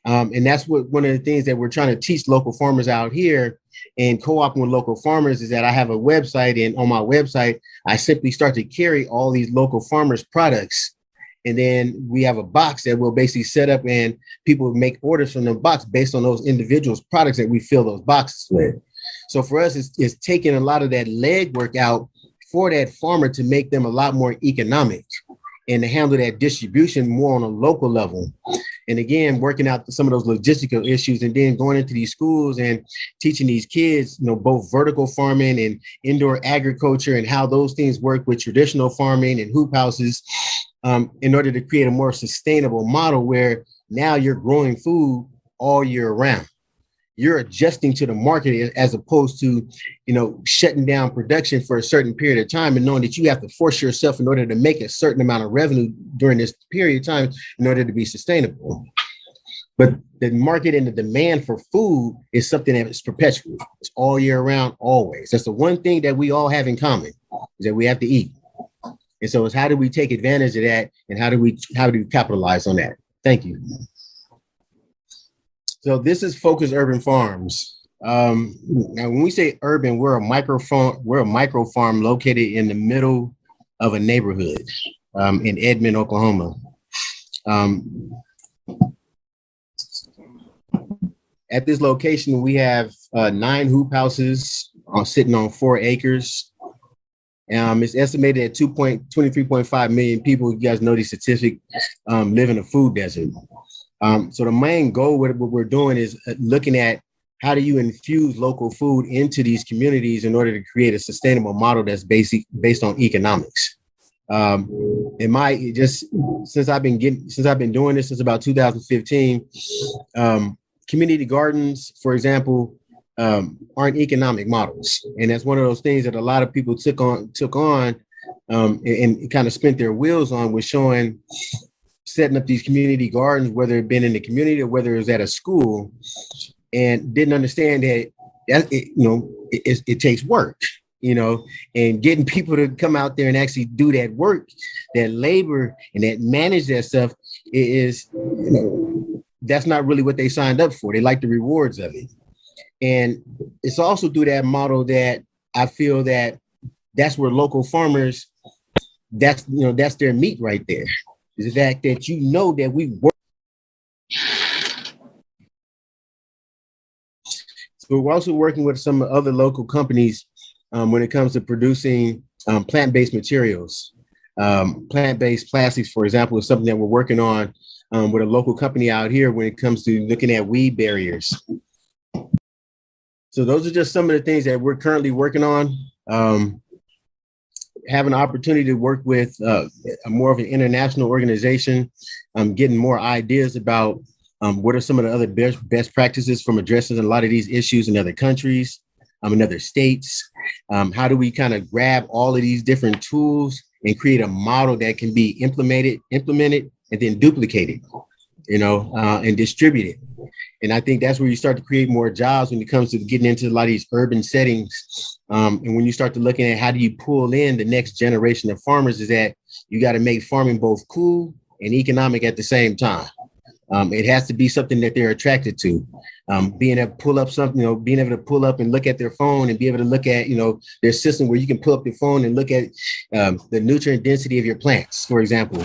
And that's one of the things that we're trying to teach local farmers out here and co-oping with local farmers is that I have a website, and on my website, I simply start to carry all these local farmers products. And then we have a box that we'll basically set up, and people make orders from the box based on those individuals' products that we fill those boxes with. So for us, it's taking a lot of that legwork out for that farmer to make them a lot more economic and to handle that distribution more on a local level. And again, working out some of those logistical issues, and then going into these schools and teaching these kids, both vertical farming and indoor agriculture and how those things work with traditional farming and hoop houses, in order to create a more sustainable model where now you're growing food all year round. You're adjusting to the market as opposed to, shutting down production for a certain period of time and knowing that you have to force yourself in order to make a certain amount of revenue during this period of time in order to be sustainable. But the market and the demand for food is something that is perpetual. It's all year round, always. That's the one thing that we all have in common, is that we have to eat. And so it's how do we take advantage of that, and how do we capitalize on that? Thank you. So this is Focus Urban Farms. Now, when we say urban, we're a micro farm located in the middle of a neighborhood in Edmond, Oklahoma. At this location, we have 9 hoop houses sitting on 4 acres. It's estimated at 23.5 million people. You guys know these statistics live in a food desert. So the main goal, what we're doing is looking at how do you infuse local food into these communities in order to create a sustainable model that's based on economics. Since I've been doing this since about 2015, community gardens, for example, aren't economic models, and that's one of those things that a lot of people took on, and kind of spent their wheels on, was setting up these community gardens, whether it been in the community or whether it was at a school, and didn't understand that it takes work, and getting people to come out there and actually do that work, that labor, and that manage that stuff is, that's not really what they signed up for. They like the rewards of it. And it's also through that model that I feel that that's where local farmers, that's their meat right there. Is the fact that that we work. So we're also working with some other local companies when it comes to producing plant-based materials. Plant-based plastics, for example, is something that we're working on with a local company out here when it comes to looking at weed barriers. So those are just some of the things that we're currently working on. Having an opportunity to work with a more of an international organization, getting more ideas about what are some of the other best practices from addressing a lot of these issues in other countries, in other states. How do we kind of grab all of these different tools and create a model that can be implemented, and then duplicated, and distributed. And I think that's where you start to create more jobs when it comes to getting into a lot of these urban settings. And when you start to looking at how do you pull in the next generation of farmers, is that you got to make farming both cool and economic at the same time. It has to be something that they're attracted to. Being able to pull up something, being able to pull up and look at their phone and be able to look at, their system where you can pull up your phone and look at the nutrient density of your plants, for example.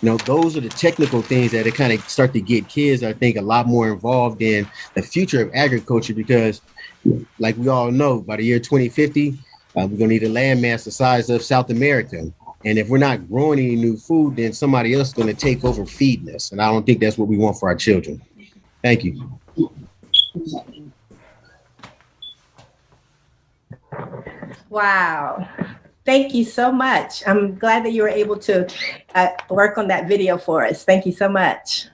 Those are the technical things that kind of start to get kids, I think, a lot more involved in the future of agriculture, because like we all know, by the year 2050, we're going to need a landmass the size of South America. And if we're not growing any new food, then somebody else is going to take over feeding us. And I don't think that's what we want for our children. Thank you. Wow. Thank you so much. I'm glad that you were able to work on that video for us. Thank you so much.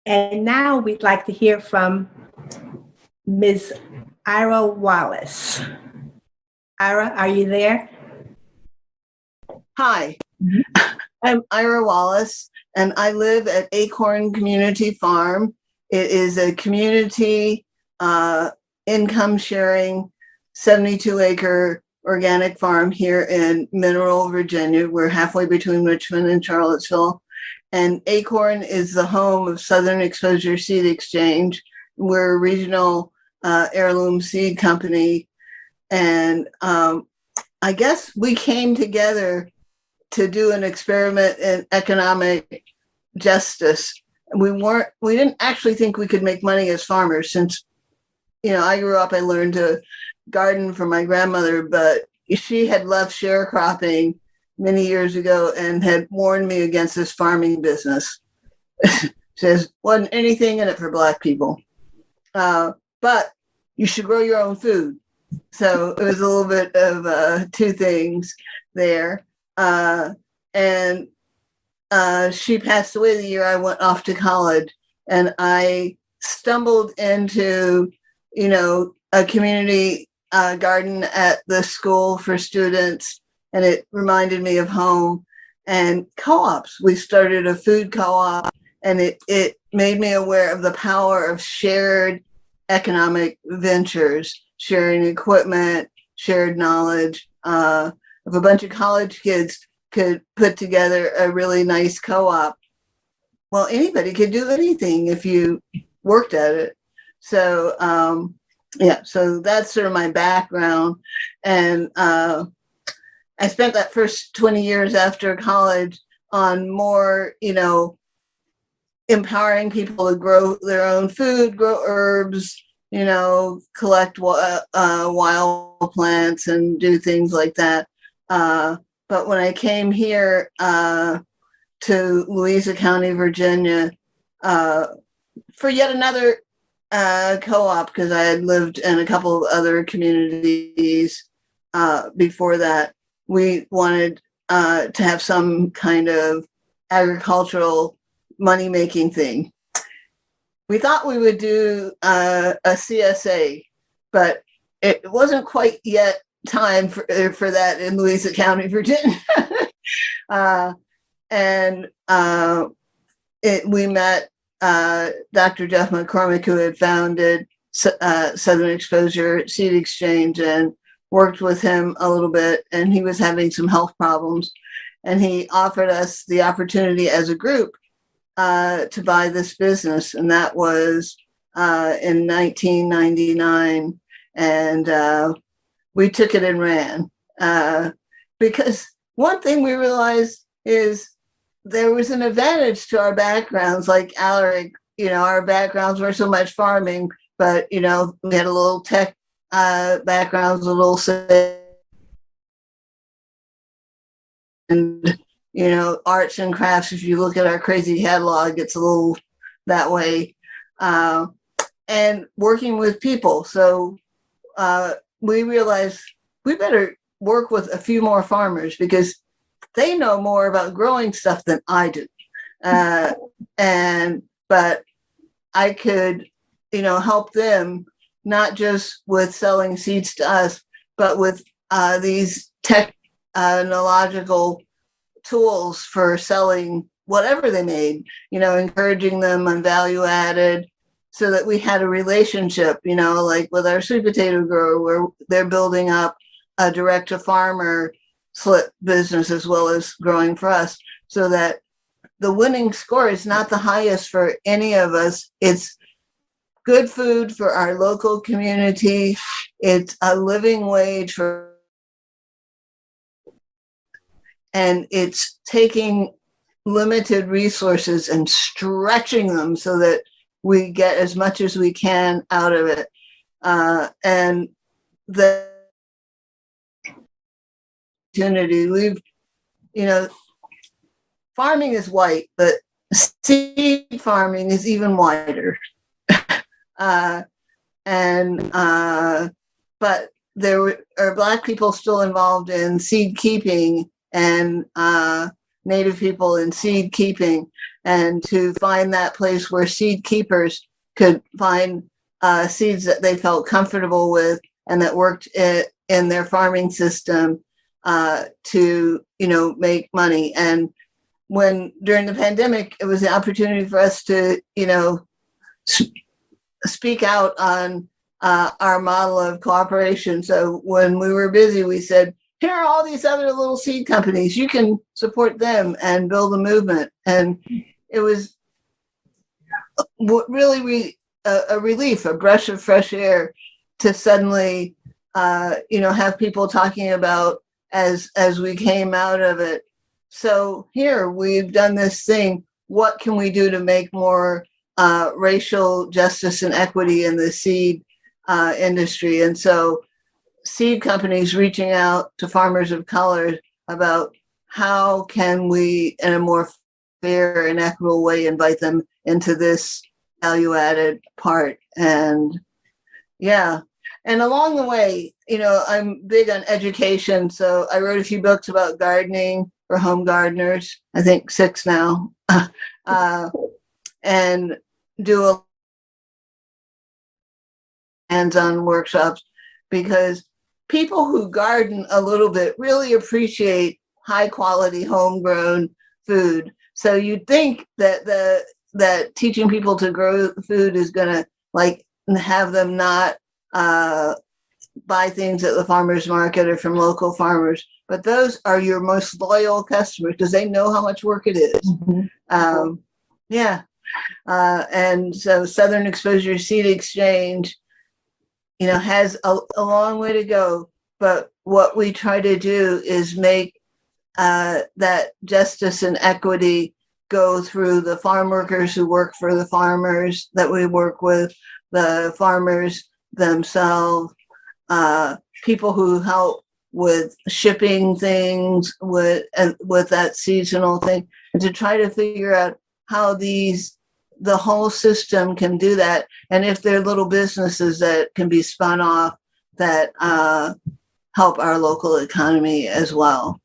And now we'd like to hear from Ms. Ira Wallace. Ira, are you there? Hi, I'm Ira Wallace, and I live at Acorn Community Farm. It is a community income sharing 72-acre organic farm here in Mineral, Virginia. We're halfway between Richmond and Charlottesville. And Acorn is the home of Southern Exposure Seed Exchange. We're a regional heirloom seed company. And I guess we came together to do an experiment in economic justice. We didn't actually think we could make money as farmers, since, I grew up, I learned to garden from my grandmother, but she had left sharecropping many years ago and had warned me against this farming business. Says, wasn't anything in it for Black people. But you should grow your own food. So it was a little bit of two things there. And she passed away the year I went off to college, and I stumbled into, a community garden at the school for students, and it reminded me of home and co-ops. We started a food co-op, and it made me aware of the power of shared economic ventures, sharing equipment, shared knowledge. If a bunch of college kids could put together a really nice co-op, well, anybody could do anything if you worked at it. So, so that's sort of my background. And I spent that first 20 years after college on more, empowering people to grow their own food, grow herbs, collect wild plants and do things like that. But when I came here to Louisa County, Virginia, for yet another co-op, because I had lived in a couple of other communities before that, we wanted to have some kind of agricultural money-making thing. We thought we would do a CSA, but it wasn't quite yet time for that in Louisa County, Virginia. We met Dr. Jeff McCormick, who had founded Southern Exposure Seed Exchange, and worked with him a little bit, and he was having some health problems. And he offered us the opportunity as a group to buy this business. And that was in 1999. And we took it and ran. Because one thing we realized is there was an advantage to our backgrounds, like Alaric, our backgrounds were so much farming, but, we had a little tech backgrounds, a little and arts and crafts. If you look at our crazy catalog, it's a little that way, and working with people. So we realized we better work with a few more farmers because they know more about growing stuff than I do, but I could help them, not just with selling seeds to us, but with these technological tools for selling whatever they made, encouraging them on value added, so that we had a relationship, like with our sweet potato grower, where they're building up a direct to farmer slip business as well as growing for us, so that the winning score is not the highest for any of us. It's good food for our local community. It's a living wage and it's taking limited resources and stretching them so that we get as much as we can out of it. And the opportunity, farming is white, but seed farming is even whiter. But there are Black people still involved in seed keeping, and Native people in seed keeping, and to find that place where seed keepers could find seeds that they felt comfortable with and that worked in their farming system to make money. And when during the pandemic, it was the opportunity for us to speak out on our model of cooperation. So when we were busy, we said, here are all these other little seed companies. You can support them and build a movement. And it was really a relief, a breath of fresh air to suddenly, have people talking about as we came out of it. So here we've done this thing. What can we do to make more racial justice and equity in the seed industry? And so seed companies reaching out to farmers of color about how can we, in a more fair and equitable way, invite them into this value added part. And and along the way, I'm big on education. So I wrote a few books about gardening for home gardeners, I think 6 now, and do a hands-on workshops, because people who garden a little bit really appreciate high quality homegrown food. So you'd think that that teaching people to grow food is going to have them not buy things at the farmer's market or from local farmers, but those are your most loyal customers because they know how much work it is. Mm-hmm. And so Southern Exposure Seed Exchange, has a long way to go, but what we try to do is make that justice and equity go through the farm workers who work for the farmers that we work with, the farmers themselves, people who help with shipping things, with that seasonal thing, and to try to figure out how the whole system can do that, and if there are little businesses that can be spun off that help our local economy as well.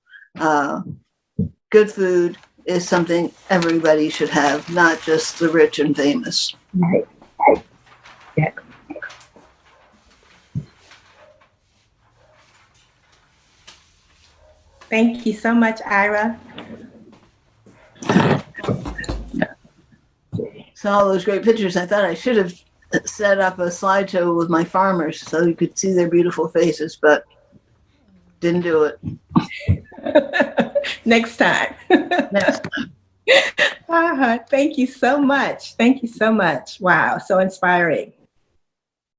Good food is something everybody should have, not just the rich and famous. Right. Yeah. Thank you so much, Ira. So all those great pictures, I thought I should have set up a slideshow with my farmers so you could see their beautiful faces, but didn't do it. Next time. Next time. Thank you so much. Thank you so much. Wow, so inspiring.